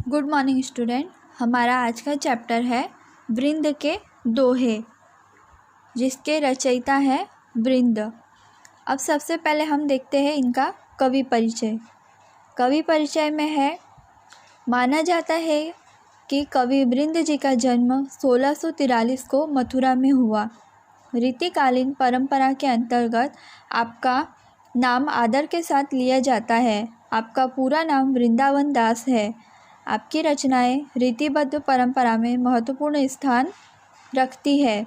Good morning student. हमारा आज का चैप्टर है वृंद के दोहे, जिसके रचयिता है वृंद। अब सबसे पहले हम देखते हैं इनका कवि परिचय। कवि परिचय में है, माना जाता है कि कवि वृंद जी का जन्म 1643 को मथुरा में हुआ। रीतिकालीन परंपरा के अंतर्गत आपका नाम आदर के साथ लिया जाता है। आपका पूरा नाम वृंदावन दास है। आपकी रचनाएं रीतिबद्ध परंपरा में महत्वपूर्ण स्थान रखती है।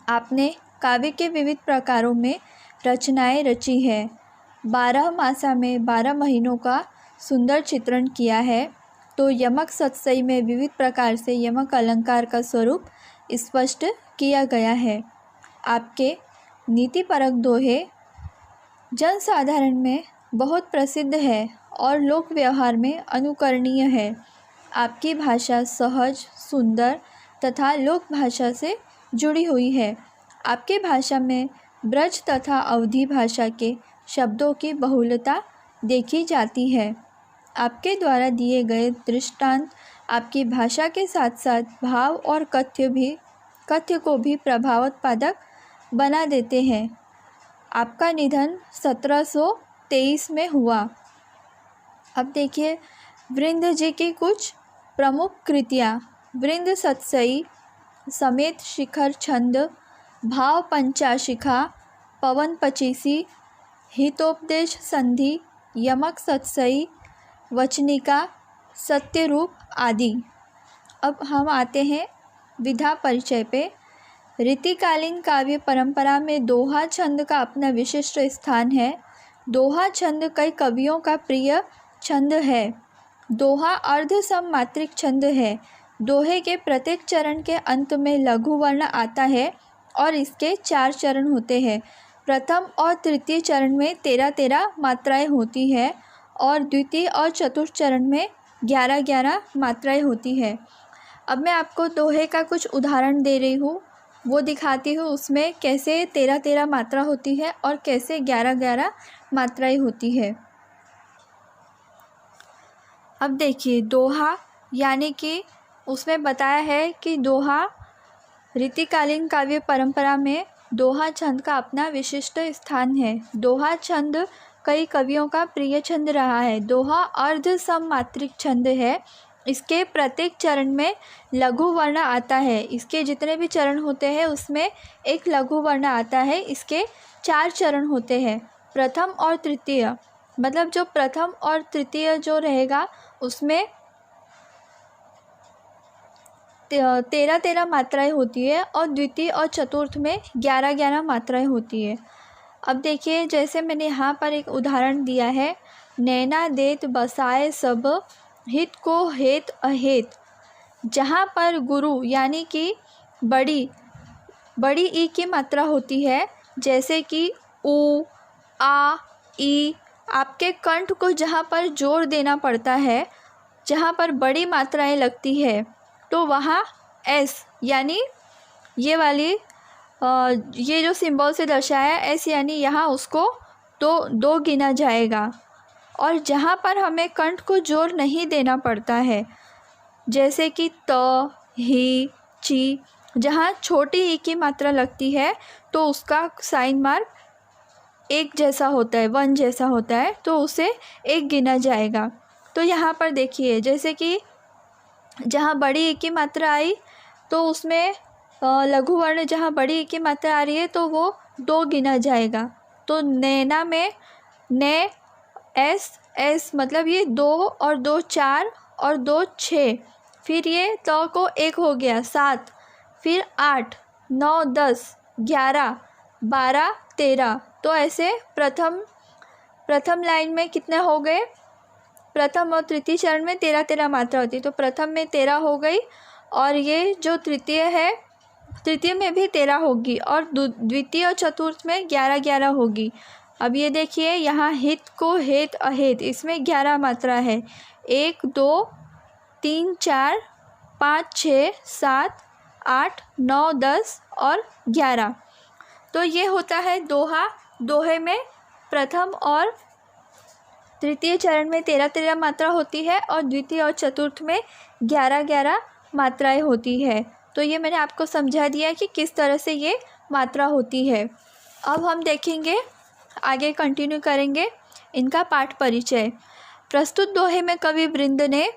आपने काव्य के विविध प्रकारों में रचनाएं रची है। 12 मासा में 12 महीनों का सुंदर चित्रण किया है। तो यमक सतसई में विविध प्रकार से यमक अलंकार का स्वरूप स्पष्ट किया गया है। आपके नीतिपरक दोहे जनसाधारण में बहुत प्रसिद्ध है और लोक व्यवहार में अनुकरणीय है। आपकी भाषा सहज, सुंदर तथा लोक भाषा से जुड़ी हुई है। आपकी भाषा में ब्रज तथा अवधी भाषा के शब्दों की बहुलता देखी जाती है। आपके द्वारा दिए गए दृष्टांत आपकी भाषा के साथ साथ भाव और कथ्य को भी प्रभावोत्पादक बना देते हैं। आपका निधन 1723 में हुआ। अब देखिए वृंद जी की कुछ प्रमुख कृतियाँ। वृंद सतसई समेत शिखर छंद, भाव पंचाशिखा, पवन पचीसी, हितोपदेश संधि, यमक सतसई, वचनिका, सत्यरूप आदि। अब हम आते हैं विधा परिचय पे। रीतिकालीन काव्य परंपरा में दोहा छंद का अपना विशिष्ट स्थान है। दोहा छंद कई कवियों का प्रिय छंद है। दोहा अर्ध सममात्रिक छंद है। दोहे के प्रत्येक चरण के अंत में लघु वर्ण आता है और इसके 4 चरण होते हैं। प्रथम और तृतीय चरण में 13-13 मात्राएं होती है और द्वितीय और चतुर्थ चरण में 11-11 मात्राएं होती है। अब मैं आपको दोहे का कुछ उदाहरण दे रही हूँ, वो दिखाती हूँ उसमें कैसे 13-13 मात्रा होती है और कैसे 11-11 मात्राएं होती है। अब देखिए दोहा, यानी कि उसमें बताया है कि दोहा रीतिकालीन काव्य परंपरा में दोहा छंद का अपना विशिष्ट स्थान है। दोहा छंद कई कवियों का प्रिय छंद रहा है। दोहा अर्ध सममात्रिक छंद है। इसके प्रत्येक चरण में लघु वर्ण आता है। इसके जितने भी चरण होते हैं उसमें एक लघु वर्ण आता है। इसके 4 चरण होते हैं। प्रथम और तृतीय, मतलब जो प्रथम और तृतीय जो रहेगा उसमें 13-13 मात्राएं होती है और द्वितीय और चतुर्थ में 11-11 मात्राएं होती है। अब देखिए जैसे मैंने यहाँ पर एक उदाहरण दिया है, नैना देत बसाए सब, हित को हेत अहेत। जहाँ पर गुरु यानी कि बड़ी ई की मात्रा होती है, जैसे कि उ, आ, ई, आपके कंठ को जहाँ पर जोर देना पड़ता है, जहाँ पर बड़ी मात्राएं लगती है, तो वहाँ एस यानी ये वाली ये जो सिंबल से दर्शाया एस, यानी यहाँ उसको दो गिना जाएगा। और जहाँ पर हमें कंठ को जोर नहीं देना पड़ता है, जैसे कि त, ही, ची, जहाँ छोटी ई की मात्रा लगती है तो उसका साइन मार्क एक जैसा होता है, 1 जैसा होता है, तो उसे 1 गिना जाएगा। तो यहाँ पर देखिए जैसे कि जहाँ बड़ी ई की मात्रा आई तो उसमें लघु वर्ण जहाँ बड़ी ई की मात्रा आ रही है तो वो 2 गिना जाएगा। तो नैना में ने एस मतलब ये 2 और 2 4 और 2 6, फिर ये त को 1 हो गया 7, फिर 8, 9, 10, 11, 12, 13। तो ऐसे प्रथम लाइन में कितने हो गए? प्रथम और तृतीय चरण में 13-13 मात्रा होती है, तो प्रथम में 13 हो गई और ये जो तृतीय है, तृतीय में भी 13 होगी और द्वितीय और चतुर्थ में 11-11 होगी। अब ये देखिए यहाँ हित को हेत अहेत, इसमें 11 मात्रा है। 1, 2, 3, 4, 5, 6, 7, 8, 9, 10 और 11। तो ये होता है दोहा। दोहे में प्रथम और तृतीय चरण में 13-13 मात्रा होती है और द्वितीय और चतुर्थ में 11-11 मात्राएं होती है। तो ये मैंने आपको समझा दिया कि किस तरह से ये मात्रा होती है। अब हम देखेंगे, आगे कंटिन्यू करेंगे इनका पाठ परिचय। प्रस्तुत दोहे में कवि वृंद ने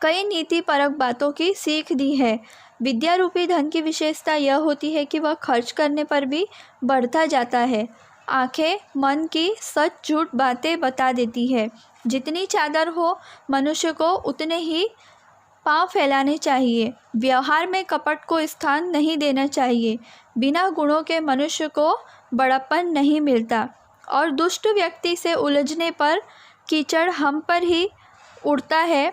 कई नीति परक बातों की सीख दी है। विद्या रूपी धन की विशेषता यह होती है कि वह खर्च करने पर भी बढ़ता जाता है। आंखें मन की सच झूठ बातें बता देती है। जितनी चादर हो मनुष्य को उतने ही पांव फैलाने चाहिए। व्यवहार में कपट को स्थान नहीं देना चाहिए। बिना गुणों के मनुष्य को बड़प्पन नहीं मिलता और दुष्ट व्यक्ति से उलझने पर कीचड़ हम पर ही उड़ता है।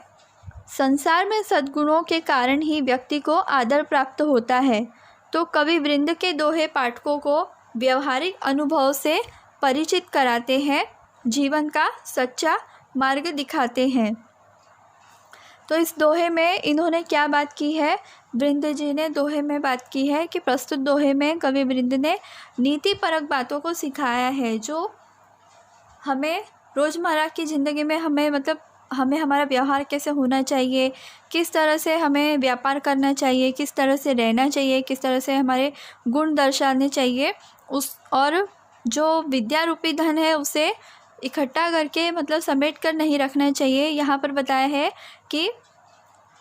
संसार में सद्गुणों के कारण ही व्यक्ति को आदर प्राप्त होता है। तो कवि वृंद के दोहे पाठकों को व्यवहारिक अनुभव से परिचित कराते हैं, जीवन का सच्चा मार्ग दिखाते हैं। तो इस दोहे में इन्होंने क्या बात की है, वृंद जी ने दोहे में बात की है कि प्रस्तुत दोहे में कवि वृंद ने नीति परक बातों को सिखाया है, जो हमें रोज़मर्रा की ज़िंदगी में हमें हमारा व्यवहार कैसे होना चाहिए, किस तरह से हमें व्यापार करना चाहिए, किस तरह से रहना चाहिए, किस तरह से हमारे गुण दर्शाने चाहिए, और जो विद्या रूपी धन है उसे इकट्ठा करके समेट कर नहीं रखना चाहिए। यहाँ पर बताया है कि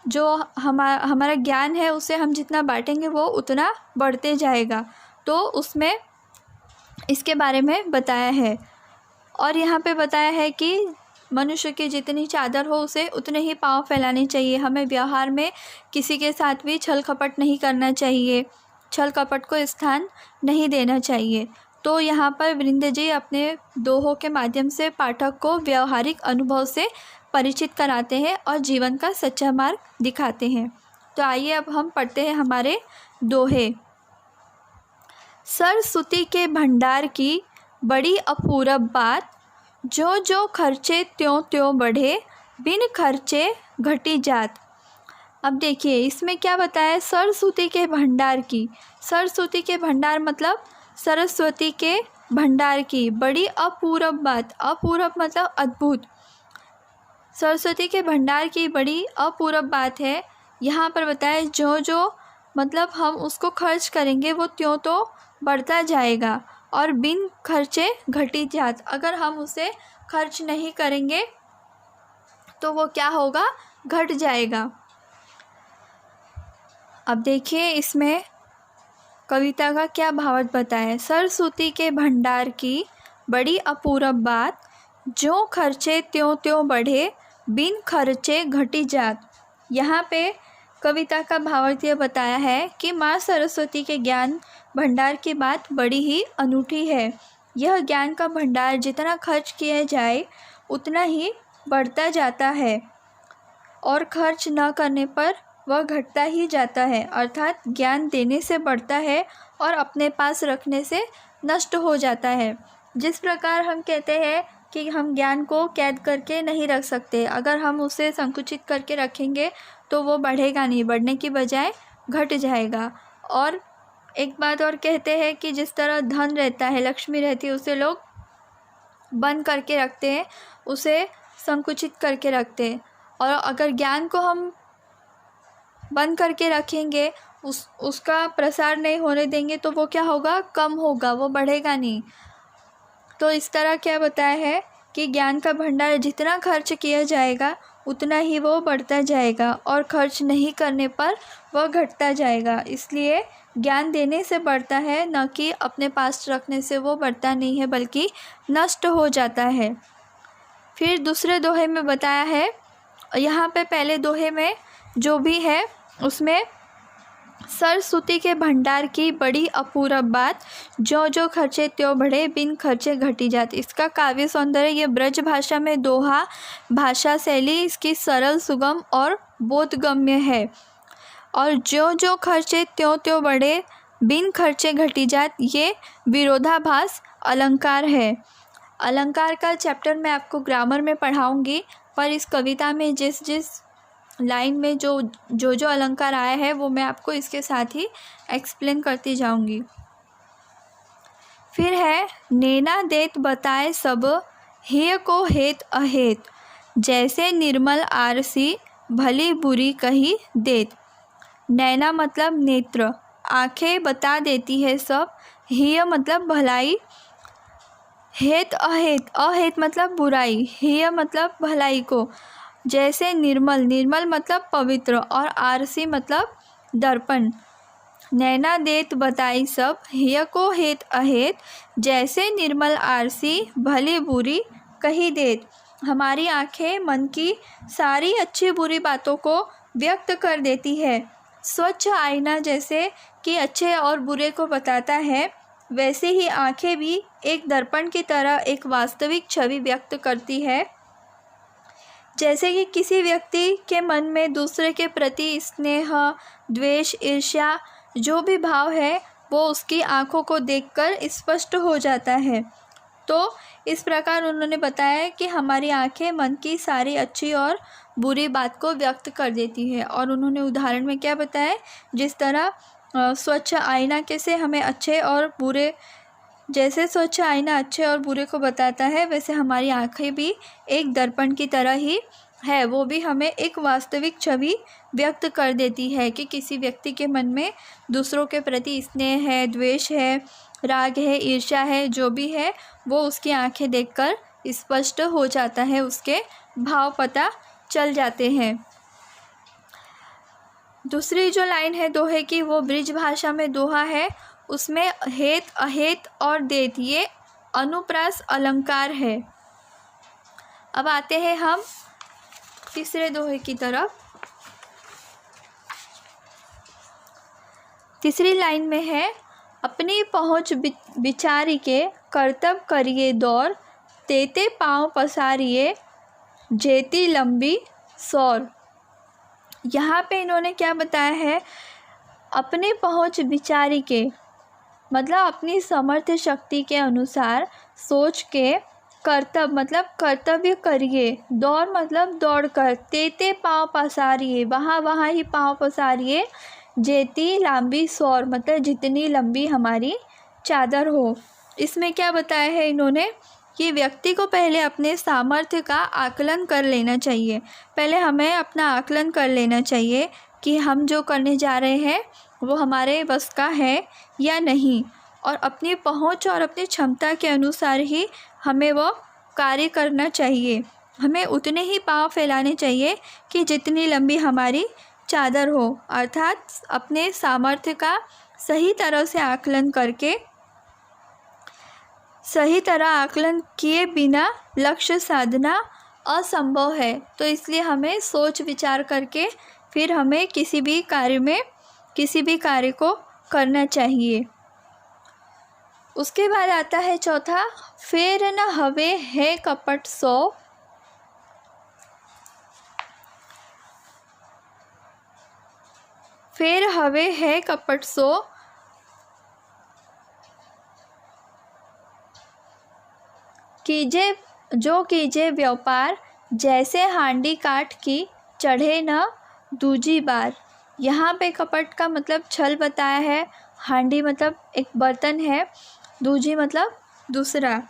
जो हमारा ज्ञान है उसे हम जितना बांटेंगे वो उतना बढ़ते जाएगा। तो उसमें इसके बारे में बताया है। और यहाँ पे बताया है कि मनुष्य की जितनी चादर हो उसे उतने ही पाँव फैलाने चाहिए। हमें व्यवहार में किसी के साथ भी छल कपट नहीं करना चाहिए, छल कपट को स्थान नहीं देना चाहिए। तो यहाँ पर वृंद जी अपने दोहों के माध्यम से पाठक को व्यवहारिक अनुभव से परिचित कराते हैं और जीवन का सच्चा मार्ग दिखाते हैं। तो आइए अब हम पढ़ते हैं हमारे दोहे। सरस्वती के भंडार की बड़ी अपूरब बात, जो जो खर्चे त्यों त्यों बढ़े, बिन खर्चे घटी जात। अब देखिए इसमें क्या बताया, सरस्वती के भंडार की, सरस्वती के भंडार मतलब सरस्वती के भंडार की बड़ी अपूरब बात, अपूरब मतलब अद्भुत, सरस्वती के भंडार की बड़ी अपूरब बात है। यहाँ पर बताया जो जो मतलब हम उसको खर्च करेंगे वो त्यों तो बढ़ता जाएगा और बिन खर्चे घटी जात, अगर हम उसे खर्च नहीं करेंगे तो वो क्या होगा, घट जाएगा। अब देखिए इसमें कविता का क्या भावार्थ बताया। सरस्वती के भंडार की बड़ी अपूरब बात, जो खर्चे त्यों त्यों बढ़े, बिन खर्चे घटी जात। यहाँ पे कविता का भावार्थ यह बताया है कि माँ सरस्वती के ज्ञान भंडार की बात बड़ी ही अनूठी है। यह ज्ञान का भंडार जितना खर्च किया जाए उतना ही बढ़ता जाता है और खर्च न करने पर वह घटता ही जाता है, अर्थात ज्ञान देने से बढ़ता है और अपने पास रखने से नष्ट हो जाता है। जिस प्रकार हम कहते हैं कि हम ज्ञान को कैद करके नहीं रख सकते, अगर हम उसे संकुचित करके रखेंगे तो वो बढ़ेगा नहीं, बढ़ने की बजाय घट जाएगा। और एक बात और कहते हैं कि जिस तरह धन रहता है, लक्ष्मी रहती है, उसे लोग बंद करके रखते हैं, उसे संकुचित करके रखते हैं। और अगर ज्ञान को हम बंद करके रखेंगे, उसका प्रसार नहीं होने देंगे तो वो क्या होगा, कम होगा, वो बढ़ेगा नहीं। तो इस तरह क्या बताया है कि ज्ञान का भंडार जितना खर्च किया जाएगा उतना ही वो बढ़ता जाएगा और खर्च नहीं करने पर वह घटता जाएगा। इसलिए ज्ञान देने से बढ़ता है, न कि अपने पास रखने से वो बढ़ता नहीं है बल्कि नष्ट हो जाता है। फिर दूसरे दोहे में बताया है, यहाँ पे पहले दोहे में जो भी है उसमें सरस्वती के भंडार की बड़ी अपूरब बात, जो जो खर्चे त्यों बढ़े, बिन खर्चे घटी जात। इसका काव्य सौंदर्य, ये ब्रज भाषा में दोहा भाषा शैली इसकी सरल, सुगम और बोधगम्य है। और जो जो खर्चे त्यों त्यों बढ़े, बिन खर्चे घटी जात, ये विरोधाभास अलंकार है। अलंकार का चैप्टर मैं आपको ग्रामर में पढ़ाऊँगी, पर इस कविता में जिस जिस लाइन में जो अलंकार आया है वो मैं आपको इसके साथ ही एक्सप्लेन करती जाऊंगी। फिर है, नैना देत बताए सब, हेय को हेत अहेत, जैसे निर्मल आरसी भली बुरी कही देत। नैना मतलब नेत्र, आँखें बता देती है सब। हेय मतलब भलाई, हेत अहेत, अहेत मतलब बुराई, हेय मतलब भलाई को। जैसे निर्मल, निर्मल मतलब पवित्र, और आरसी मतलब दर्पण। नैना देत बताई सब, हेय को हेत अहेत, जैसे निर्मल आरसी भली बुरी कही देत। हमारी आँखें मन की सारी अच्छी बुरी बातों को व्यक्त कर देती है। स्वच्छ आईना जैसे कि अच्छे और बुरे को बताता है, वैसे ही आँखें भी एक दर्पण की तरह एक वास्तविक छवि व्यक्त करती है। जैसे कि किसी व्यक्ति के मन में दूसरे के प्रति स्नेह, द्वेष, ईर्ष्या जो भी भाव है वो उसकी आँखों को देखकर स्पष्ट हो जाता है। तो इस प्रकार उन्होंने बताया कि हमारी आँखें मन की सारी अच्छी और बुरी बात को व्यक्त कर देती है। और उन्होंने उदाहरण में क्या बताया, जिस तरह स्वच्छ आईना कैसे हमें अच्छे और बुरे, जैसे स्वच्छ आईना अच्छे और बुरे को बताता है, वैसे हमारी आँखें भी एक दर्पण की तरह ही है। वो भी हमें एक वास्तविक छवि व्यक्त कर देती है कि किसी व्यक्ति के मन में दूसरों के प्रति स्नेह है, द्वेष है, राग है, ईर्ष्या है, जो भी है वो उसकी आँखें देखकर स्पष्ट हो जाता है, उसके भाव पता चल जाते हैं। दूसरी जो लाइन है दोहे की, वो ब्रिज भाषा में दोहा है। उसमें हेत, अहेत और देत ये अनुप्रास अलंकार है। अब आते हैं हम तीसरे दोहे की तरफ। तीसरी लाइन में है, अपनी पहुँच विचारी के कर्तव्य करिए दौर, तेते पाँव पसारिए जेती लंबी सौर। यहाँ पे इन्होंने क्या बताया है, अपनी पहुँच विचारी के मतलब अपनी सामर्थ्य शक्ति के अनुसार सोच के, कर्तव्य मतलब कर्तव्य करिए, दौड़ मतलब दौड़ कर, तेते पाँव पसारिए वहाँ ही पाँव पसारिए, जेती लंबी सौर मतलब जितनी लंबी हमारी चादर हो। इसमें क्या बताया है इन्होंने कि व्यक्ति को पहले अपने सामर्थ्य का आकलन कर लेना चाहिए। पहले हमें अपना आकलन कर लेना चाहिए कि हम जो करने जा रहे हैं वो हमारे बस का है या नहीं, और अपनी पहुंच और अपनी क्षमता के अनुसार ही हमें वो कार्य करना चाहिए। हमें उतने ही पाँव फैलाने चाहिए कि जितनी लंबी हमारी चादर हो, अर्थात अपने सामर्थ्य का सही तरह से आकलन करके, सही तरह आकलन किए बिना लक्ष्य साधना असंभव है। तो इसलिए हमें सोच विचार करके फिर हमें किसी भी कार्य को करना चाहिए। उसके बाद आता है चौथा, फेर न हवे है कपट सो। फेर हवे है कपट सो, कीजे व्यापार, जैसे हांडी काठ की चढ़े न दूजी बार। यहाँ पे कपट का मतलब छल बताया है। हांडी मतलब एक बर्तन है, दूजी मतलब दूसरा।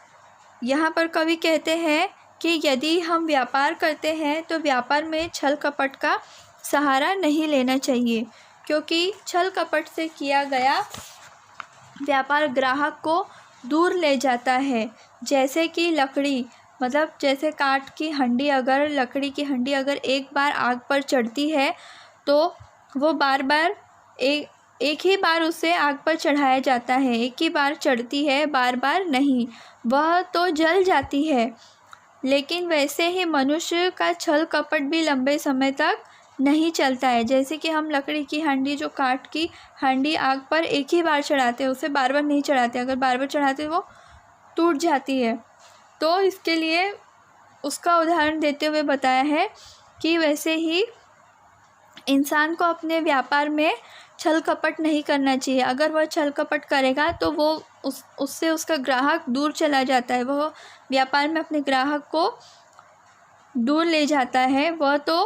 यहाँ पर कवि कहते हैं कि यदि हम व्यापार करते हैं तो व्यापार में छल कपट का सहारा नहीं लेना चाहिए, क्योंकि छल कपट से किया गया व्यापार ग्राहक को दूर ले जाता है। जैसे कि लकड़ी मतलब जैसे काठ की हंडी, अगर लकड़ी की हंडी अगर एक बार आग पर चढ़ती है तो वो बार बार एक ही बार उसे आग पर चढ़ाया जाता है, एक ही बार चढ़ती है, बार बार नहीं, वह तो जल जाती है। लेकिन वैसे ही मनुष्य का छल कपट भी लंबे समय तक नहीं चलता है। जैसे कि हम लकड़ी की हांडी, जो काठ की हांडी आग पर एक ही बार चढ़ाते हैं, उसे बार बार नहीं चढ़ाते, अगर बार बार चढ़ाते वो टूट जाती है। तो इसके लिए उसका उदाहरण देते हुए बताया है कि वैसे ही इंसान को अपने व्यापार में छल कपट नहीं करना चाहिए। अगर वह छल कपट करेगा तो वो उससे उसका ग्राहक दूर चला जाता है, वह व्यापार में अपने ग्राहक को दूर ले जाता है। वह तो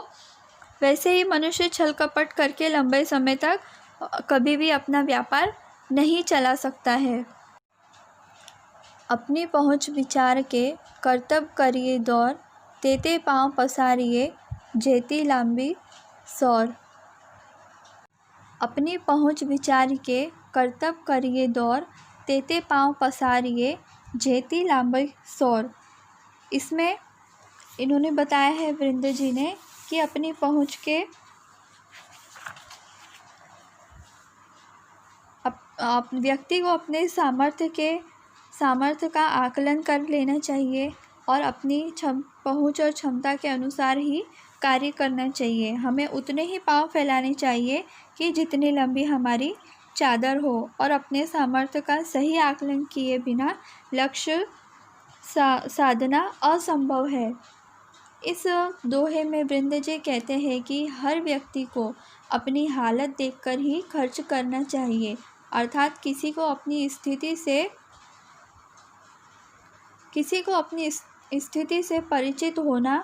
वैसे ही मनुष्य छल कपट करके लंबे समय तक कभी भी अपना व्यापार नहीं चला सकता है। अपनी पहुँच विचार के करतब करिए दौर, तेते पाँव पसारिए जेती लांबी सौर। अपनी पहुँच विचार के करतब करिए दौर, तेते पाँव पसारिए जेती लांबी सौर। इसमें इन्होंने बताया है वृंद जी ने कि अपनी पहुँच के व्यक्ति को अपने सामर्थ्य का आकलन कर लेना चाहिए और अपनी पहुँच और क्षमता के अनुसार ही कार्य करना चाहिए। हमें उतने ही पाँव फैलाने चाहिए कि जितनी लंबी हमारी चादर हो और अपने सामर्थ्य का सही आकलन किए बिना लक्ष्य साधना असंभव है। इस दोहे में वृंद जी कहते हैं कि हर व्यक्ति को अपनी हालत देखकर ही खर्च करना चाहिए, अर्थात किसी को अपनी स्थिति से परिचित होना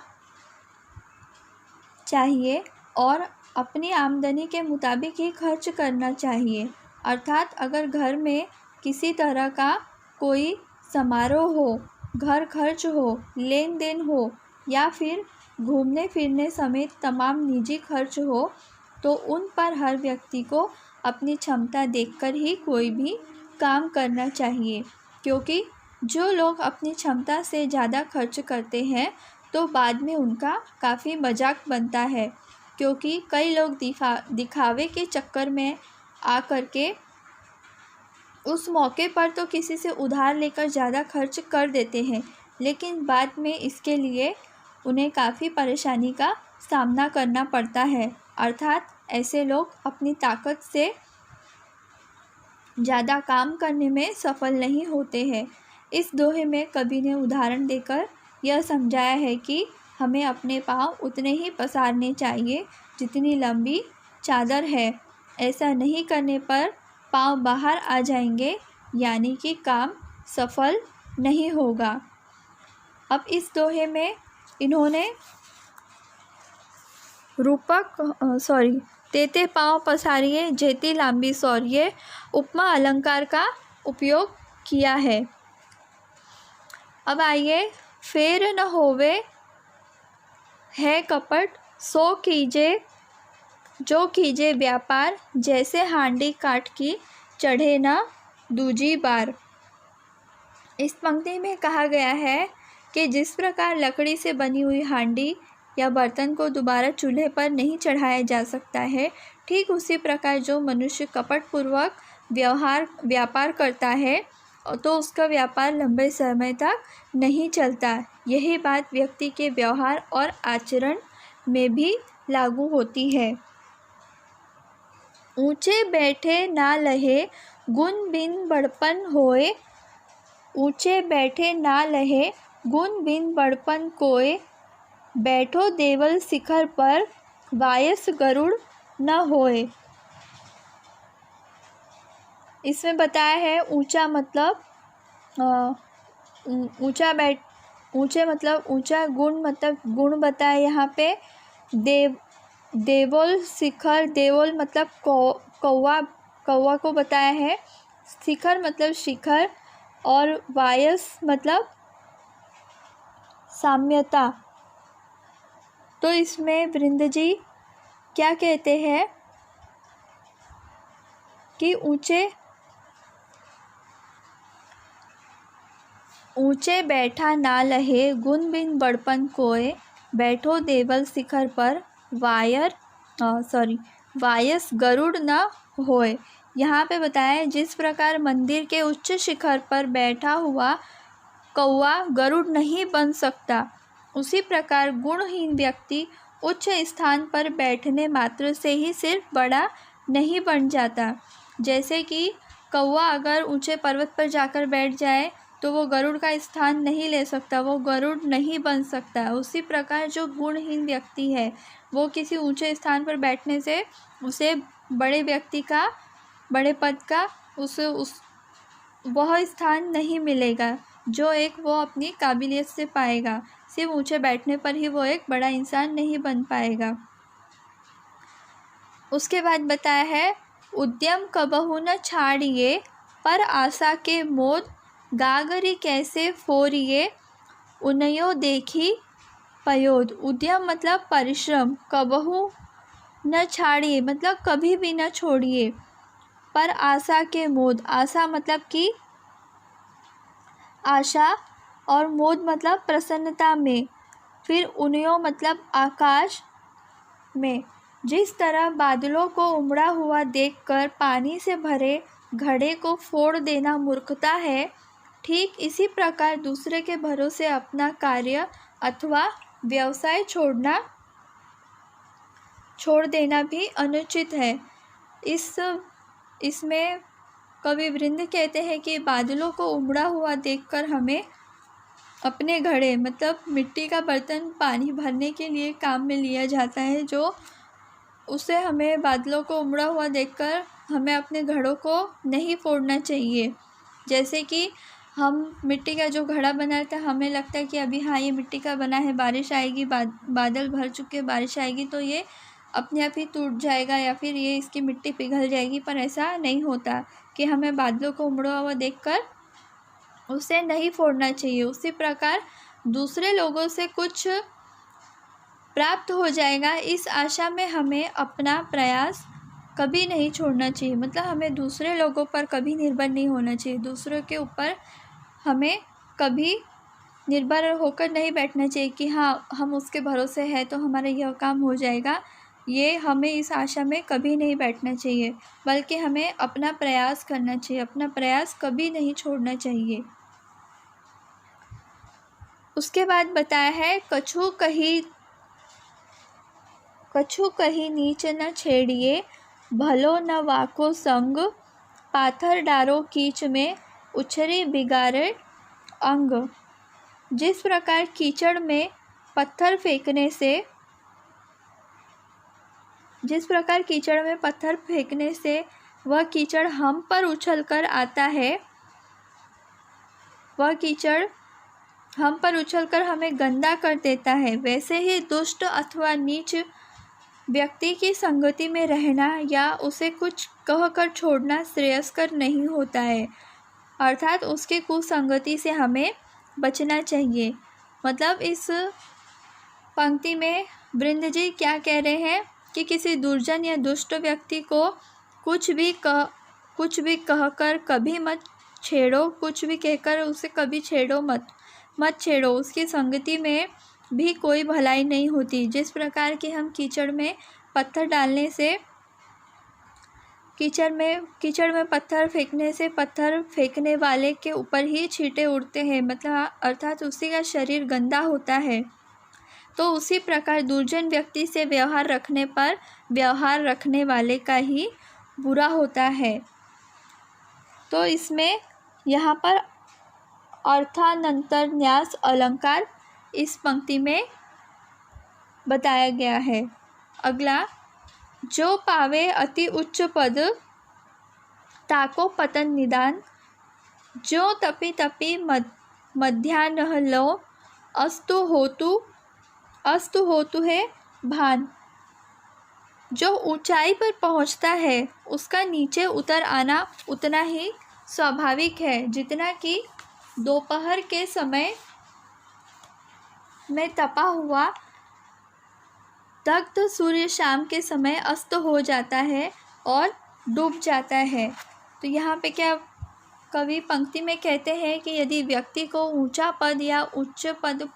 चाहिए और अपनी आमदनी के मुताबिक ही खर्च करना चाहिए। अर्थात अगर घर में किसी तरह का कोई समारोह हो, घर खर्च हो, लेन देन हो या फिर घूमने फिरने समेत तमाम निजी खर्च हो, तो उन पर हर व्यक्ति को अपनी क्षमता देखकर ही कोई भी काम करना चाहिए। क्योंकि जो लोग अपनी क्षमता से ज़्यादा खर्च करते हैं तो बाद में उनका काफ़ी मजाक बनता है, क्योंकि कई लोग दिखावे के चक्कर में आकर के उस मौके पर तो किसी से उधार लेकर ज़्यादा खर्च कर देते हैं, लेकिन बाद में इसके लिए उन्हें काफ़ी परेशानी का सामना करना पड़ता है। अर्थात ऐसे लोग अपनी ताकत से ज़्यादा काम करने में सफल नहीं होते हैं। इस दोहे में कवि ने उदाहरण देकर यह समझाया है कि हमें अपने पाँव उतने ही पसारने चाहिए जितनी लंबी चादर है। ऐसा नहीं करने पर पाँव बाहर आ जाएंगे, यानी कि काम सफल नहीं होगा। अब इस दोहे में इन्होंने तेते पाँव पसारिए जेती लांबी सौर, ये उपमा अलंकार का उपयोग किया है। अब आइए, फेर न होवे है कपट सो कीजे व्यापार, जैसे हांडी काट की चढ़े न दूजी बार। इस पंक्ति में कहा गया है कि जिस प्रकार लकड़ी से बनी हुई हांडी या बर्तन को दोबारा चूल्हे पर नहीं चढ़ाया जा सकता है, ठीक उसी प्रकार जो मनुष्य कपटपूर्वक व्यापार करता है तो उसका व्यापार लंबे समय तक नहीं चलता। यही बात व्यक्ति के व्यवहार और आचरण में भी लागू होती है। ऊंचे बैठे ना लहे गुण बिन बड़पन होए, ऊंचे बैठे ना लहे गुण बिन बड़पन कोय, बैठो देवल शिखर पर वायस गरुड़ न होए। इसमें बताया है ऊंचा मतलब ऊंचे मतलब ऊंचा, गुण मतलब गुण बताया यहाँ पे। देवल शिखर, देवल मतलब कौवा को बताया है। शिखर मतलब शिखर और वायस मतलब साम्यता। तो इसमें वृंद जी क्या कहते हैं कि ऊंचे बैठा ना लहे गुण बिन बड़पन कोय, बैठो देवल शिखर पर वायस गरुड़ न होए। यहाँ पे बताया जिस प्रकार मंदिर के उच्च शिखर पर बैठा हुआ कौवा गरुड़ नहीं बन सकता, उसी प्रकार गुणहीन व्यक्ति उच्च स्थान पर बैठने मात्र से ही सिर्फ बड़ा नहीं बन जाता। जैसे कि कौवा अगर ऊंचे पर्वत पर जाकर बैठ जाए तो वो गरुड़ का स्थान नहीं ले सकता, वो गरुड़ नहीं बन सकता। उसी प्रकार जो गुणहीन व्यक्ति है वो किसी ऊंचे स्थान पर बैठने से उसे बड़े व्यक्ति का, बड़े पद का वह स्थान नहीं मिलेगा जो एक वो अपनी काबिलियत से पाएगा। सिर्फ ऊंचे बैठने पर ही वो एक बड़ा इंसान नहीं बन पाएगा। उसके बाद बताया है उद्यम कबहु न छाड़िए, पर आशा के मोद गागरी कैसे फोरिए उनयो देखी पयोद। उद्यम मतलब परिश्रम, कबहू न छाड़िए मतलब कभी भी न छोड़िए। पर आशा के मोद, आशा मतलब कि आशा और मोद मतलब प्रसन्नता में। फिर उनयो मतलब आकाश में। जिस तरह बादलों को उमड़ा हुआ देखकर पानी से भरे घड़े को फोड़ देना मूर्खता है, ठीक इसी प्रकार दूसरे के भरोसे अपना कार्य अथवा व्यवसाय छोड़ देना भी अनुचित है। इसमें कवि वृंद कहते हैं कि बादलों को उमड़ा हुआ देखकर हमें अपने घड़े मतलब मिट्टी का बर्तन पानी भरने के लिए काम में लिया जाता है, जो उसे हमें बादलों को उमड़ा हुआ देखकर हमें अपने घड़ों को नहीं फोड़ना चाहिए। जैसे कि हम मिट्टी का जो घड़ा बनाते हैं, हमें लगता है कि अभी हाँ ये मिट्टी का बना है, बारिश आएगी, बादल भर चुके, बारिश आएगी तो ये अपने आप ही टूट जाएगा या फिर ये इसकी मिट्टी पिघल जाएगी। पर ऐसा नहीं होता कि हमें बादलों को उमड़ा हुआ देखकर उसे नहीं फोड़ना चाहिए। उसी प्रकार दूसरे लोगों से कुछ प्राप्त हो जाएगा, इस आशा में हमें अपना प्रयास कभी नहीं छोड़ना चाहिए। मतलब हमें दूसरे लोगों पर कभी निर्भर नहीं होना चाहिए, दूसरों के ऊपर हमें कभी निर्भर होकर नहीं बैठना चाहिए कि हाँ हम उसके भरोसे हैं तो हमारा यह काम हो जाएगा। ये हमें इस आशा में कभी नहीं बैठना चाहिए, बल्कि हमें अपना प्रयास करना चाहिए, अपना प्रयास कभी नहीं छोड़ना चाहिए। उसके बाद बताया है कछु कही नीच न छेड़िए, भलो न वाको संग, पाथर डारो कीच में उछरी बिगाड़े अंग। जिस प्रकार कीचड़ में पत्थर फेंकने से वह कीचड़ हम पर उछलकर आता है, वह कीचड़ हम पर उछलकर हमें गंदा कर देता है, वैसे ही दुष्ट अथवा नीच व्यक्ति की संगति में रहना या उसे कुछ कहकर छोड़ना श्रेयस्कर नहीं होता है। अर्थात उसकी कुसंगति से हमें बचना चाहिए। मतलब इस पंक्ति में वृंद जी क्या कह रहे हैं कि किसी दुर्जन या दुष्ट व्यक्ति को कुछ भी कहकर कभी मत छेड़ो, कुछ भी कहकर उसे कभी छेड़ो मत छेड़ो। उसकी संगति में भी कोई भलाई नहीं होती। जिस प्रकार कि हम कीचड़ में पत्थर डालने से कीचड़ में पत्थर फेंकने से पत्थर फेंकने वाले के ऊपर ही छींटे उड़ते हैं, मतलब अर्थात उसी का शरीर गंदा होता है। तो उसी प्रकार दुर्जन व्यक्ति से व्यवहार रखने पर व्यवहार रखने वाले का ही बुरा होता है। तो इसमें यहाँ पर अर्थानंतर न्यास अलंकार इस पंक्ति में बताया गया है। अगला, जो पावे अति उच्च पद, ताको पतन निदान, जो तपी मध्यान्ह लो, अस्तु होतु है भान। जो ऊंचाई पर पहुंचता है उसका नीचे उतर आना उतना ही स्वाभाविक है जितना कि दोपहर के समय में तपा हुआ दग्ध सूर्य शाम के समय अस्त हो जाता है और डूब जाता है। तो यहाँ पे क्या कवि पंक्ति में कहते हैं कि यदि व्यक्ति को ऊंचा पद या उच्च पद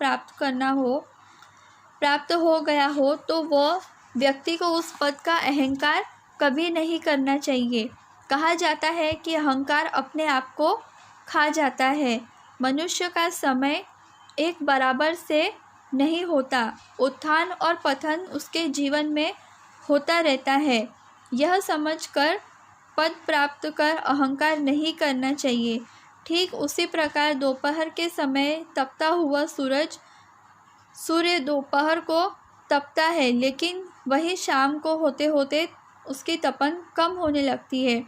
प्राप्त हो गया हो तो वह व्यक्ति को उस पद का अहंकार कभी नहीं करना चाहिए। कहा जाता है कि अहंकार अपने आप को खा जाता है। मनुष्य का समय एक बराबर से नहीं होता, उत्थान और पतन उसके जीवन में होता रहता है। यह समझकर पद प्राप्त कर अहंकार नहीं करना चाहिए। ठीक उसी प्रकार दोपहर के समय तपता हुआ सूर्य दोपहर को तपता है, लेकिन वही शाम को होते होते उसकी तपन कम होने लगती है,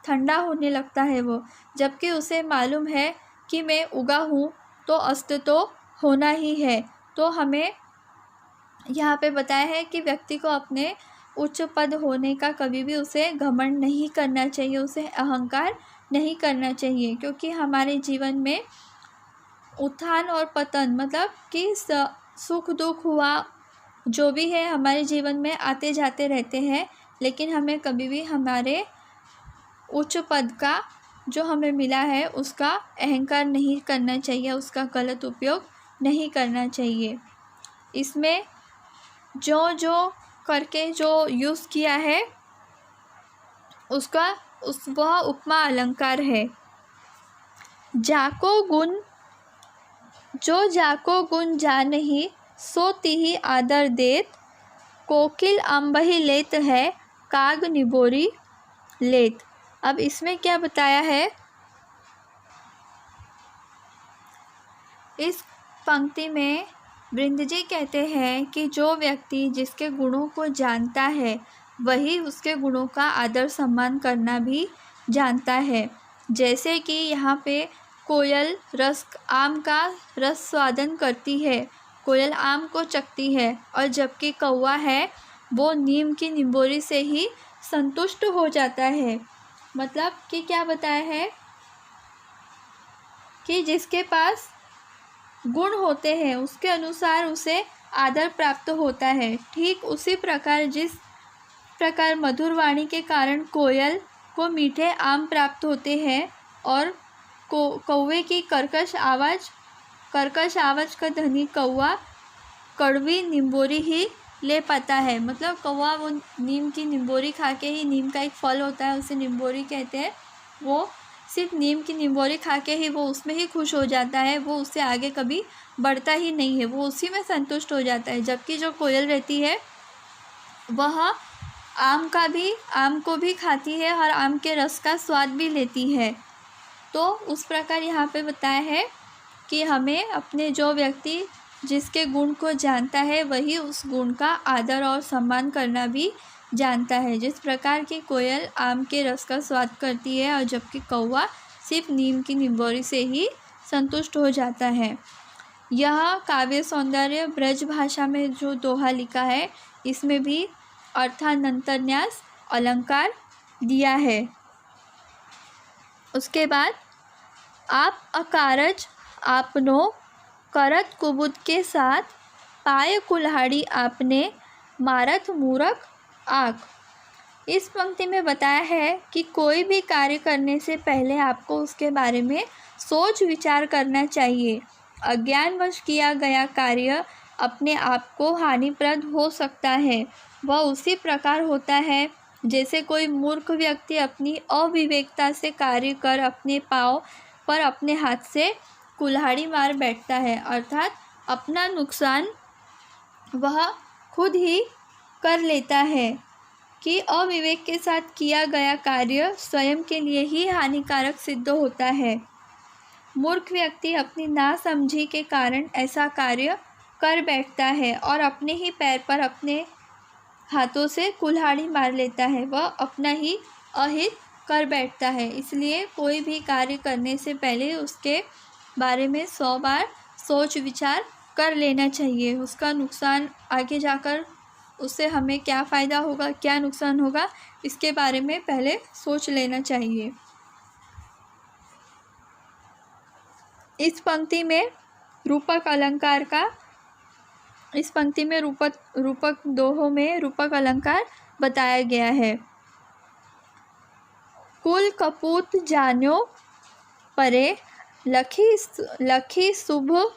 ठंडा होने लगता है वो, जबकि उसे मालूम है कि मैं उगा हूँ तो अस्त तो होना ही है। तो हमें यहाँ पे बताया है कि व्यक्ति को अपने उच्च पद होने का कभी भी उसे घमंड नहीं करना चाहिए, उसे अहंकार नहीं करना चाहिए, क्योंकि हमारे जीवन में उत्थान और पतन मतलब कि सुख दुख हुआ जो भी है हमारे जीवन में आते जाते रहते हैं, लेकिन हमें कभी भी हमारे उच्च पद का जो हमें मिला है उसका अहंकार नहीं करना चाहिए, उसका गलत उपयोग नहीं करना चाहिए। इसमें जो जो करके जो यूज़ किया है वह उपमा अलंकार है। जाको गुण जानहि सो तिहि आदर देत, कोकिल अम्बहि लेत है काग निबोरी लेत। अब इसमें क्या बताया है, इस पंक्ति में वृंद जी कहते हैं कि जो व्यक्ति जिसके गुणों को जानता है वही उसके गुणों का आदर सम्मान करना भी जानता है। जैसे कि यहाँ पे कोयल आम का रस स्वादन करती है, कोयल आम को चखती है, और जबकि कौवा है वो नीम की निंबोरी से ही संतुष्ट हो जाता है। मतलब कि क्या बताया है कि जिसके पास गुण होते हैं उसके अनुसार उसे आदर प्राप्त होता है। ठीक उसी प्रकार जिस प्रकार मधुर वाणी के कारण कोयल को मीठे आम प्राप्त होते हैं और कौवे की कर्कश आवाज़ का धनी कौवा कड़वी निंबोरी ही ले पाता है। मतलब कौवा वो नीम की निंबोरी खा के ही, नीम का एक फल होता है उसे निंबोरी कहते हैं, वो सिर्फ नीम की निंबोरी खा के ही वो उसमें ही खुश हो जाता है, वो उससे आगे कभी बढ़ता ही नहीं है, वो उसी में संतुष्ट हो जाता है। जबकि जो कोयल रहती है वह आम को भी खाती है और आम के रस का स्वाद भी लेती है। तो उस प्रकार यहाँ पे बताया है कि हमें अपने जो व्यक्ति जिसके गुण को जानता है वही उस गुण का आदर और सम्मान करना भी जानता है। जिस प्रकार की कोयल आम के रस का स्वाद करती है और जबकि कौवा सिर्फ नीम की निंबोरी से ही संतुष्ट हो जाता है। यह काव्य सौंदर्य ब्रज भाषा में जो दोहा लिखा है इसमें भी अर्थानंतरन्यास अलंकार दिया है। उसके बाद आप अकारज आपनो करत कुबुद के साथ, पाय कुल्हाड़ी आपने मारत मूरख आँख। इस पंक्ति में बताया है कि कोई भी कार्य करने से पहले आपको उसके बारे में सोच विचार करना चाहिए। अज्ञानवश किया गया कार्य अपने आप को हानिप्रद हो सकता है। वह उसी प्रकार होता है जैसे कोई मूर्ख व्यक्ति अपनी अविवेकता से कार्य कर अपने पाँव पर अपने हाथ से कुल्हाड़ी मार बैठता है, अर्थात अपना नुकसान वह खुद ही कर लेता है कि अविवेक के साथ किया गया कार्य स्वयं के लिए ही हानिकारक सिद्ध होता है। मूर्ख व्यक्ति अपनी नासमझी के कारण ऐसा कार्य कर बैठता है और अपने ही पैर पर अपने हाथों से कुल्हाड़ी मार लेता है, वह अपना ही अहित कर बैठता है। इसलिए कोई भी कार्य करने से पहले उसके बारे में 100 बार सोच विचार कर लेना चाहिए। उसका नुकसान आगे जाकर उससे हमें क्या फ़ायदा होगा, क्या नुकसान होगा, इसके बारे में पहले सोच लेना चाहिए। इस पंक्ति में रूपक अलंकार का रूपक दोहों में रूपक अलंकार बताया गया है। कुल कपूत जान्यो परे, लखी शुभ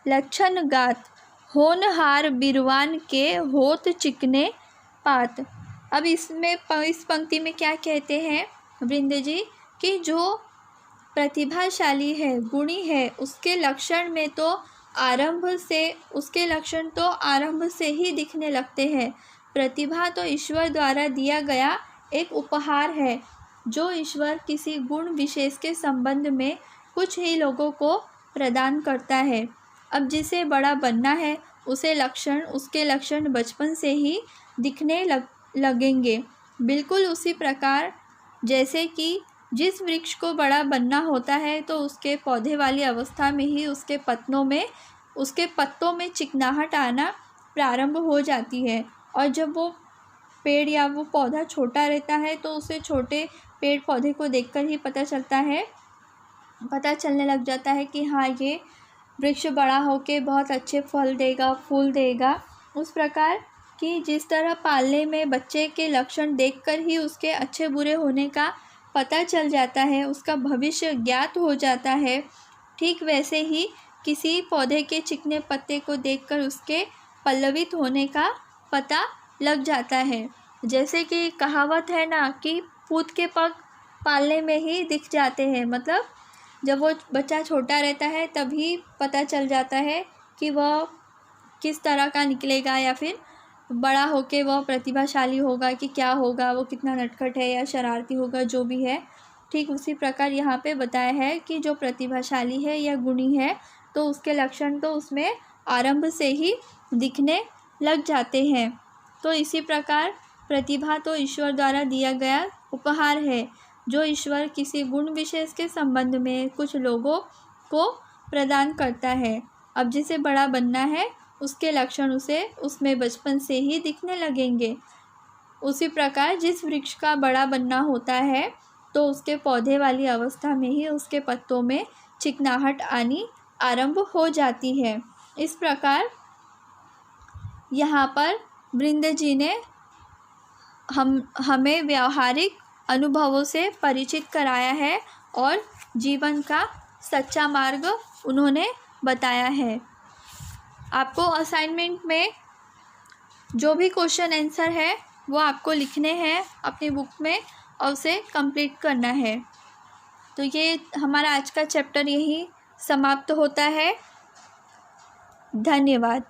लक्षण गात, होनहार बिरवान के होत चिकने पात। अब इस पंक्ति में क्या कहते हैं वृंद जी कि जो प्रतिभाशाली है, गुणी है, उसके लक्षण तो आरंभ से ही दिखने लगते हैं। प्रतिभा तो ईश्वर द्वारा दिया गया एक उपहार है जो ईश्वर किसी गुण विशेष के संबंध में कुछ ही लोगों को प्रदान करता है। अब जिसे बड़ा बनना है उसके लक्षण बचपन से ही दिखने लगेंगे। बिल्कुल उसी प्रकार जैसे कि जिस वृक्ष को बड़ा बनना होता है तो उसके पौधे वाली अवस्था में ही उसके पत्तों में चिकनाहट आना प्रारंभ हो जाती है, और जब वो पेड़ या वो पौधा छोटा रहता है तो उसे छोटे पेड़ पौधे को देखकर ही पता चलने लग जाता है कि हाँ, ये वृक्ष बड़ा होके बहुत अच्छे फल देगा, फूल देगा। उस प्रकार कि जिस तरह पालने में बच्चे के लक्षण देखकर ही उसके अच्छे बुरे होने का पता चल जाता है, उसका भविष्य ज्ञात हो जाता है, ठीक वैसे ही किसी पौधे के चिकने पत्ते को देखकर उसके पल्लवित होने का पता लग जाता है। जैसे कि कहावत है ना कि पूत के पग पालने में ही दिख जाते हैं, मतलब जब वो बच्चा छोटा रहता है तभी पता चल जाता है कि वह किस तरह का निकलेगा या फिर बड़ा होके वह प्रतिभाशाली होगा कि क्या होगा, वो कितना नटखट है या शरारती होगा, जो भी है। ठीक उसी प्रकार यहाँ पे बताया है कि जो प्रतिभाशाली है या गुणी है तो उसके लक्षण तो उसमें आरंभ से ही दिखने लग जाते हैं। तो इसी प्रकार प्रतिभा तो ईश्वर द्वारा दिया गया उपहार है जो ईश्वर किसी गुण विशेष के संबंध में कुछ लोगों को प्रदान करता है। अब जिसे बड़ा बनना है उसके लक्षण उसे उसमें बचपन से ही दिखने लगेंगे। उसी प्रकार जिस वृक्ष का बड़ा बनना होता है तो उसके पौधे वाली अवस्था में ही उसके पत्तों में चिकनाहट आनी आरंभ हो जाती है। इस प्रकार यहाँ पर वृंद जी ने हमें व्यावहारिक अनुभवों से परिचित कराया है और जीवन का सच्चा मार्ग उन्होंने बताया है। आपको असाइनमेंट में जो भी क्वेश्चन आंसर है वो आपको लिखने हैं अपनी बुक में और उसे कंप्लीट करना है। तो ये हमारा आज का चैप्टर यही समाप्त होता है। धन्यवाद।